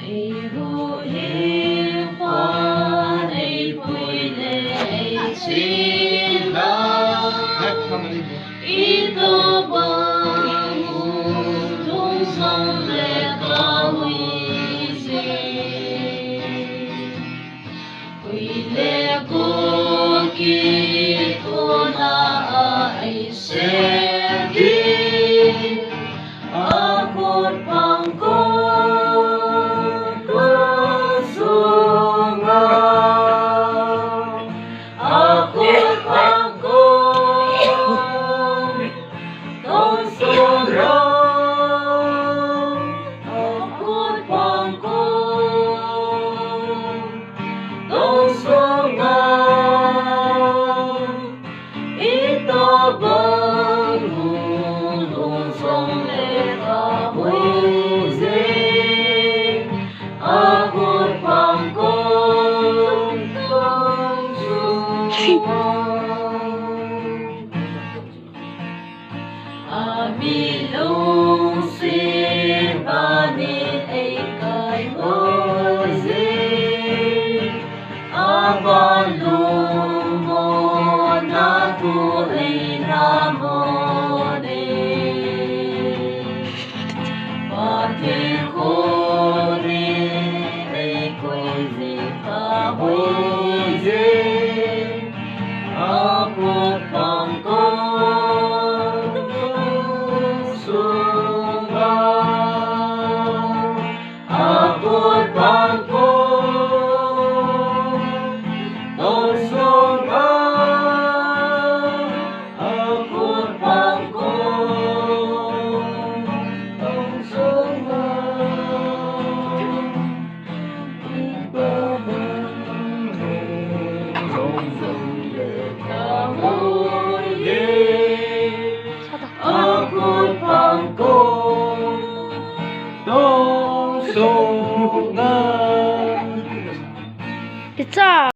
Ai ru hi quan ai pui le ai chi la ito bang tung song le ta hui si hui le ku ki tu na ai se di akut pangko Abilong sin panin ay kay Jose Abalong mo na tuloy na mo pati ko rin ay ko'y zika Jose ako pang Pizza!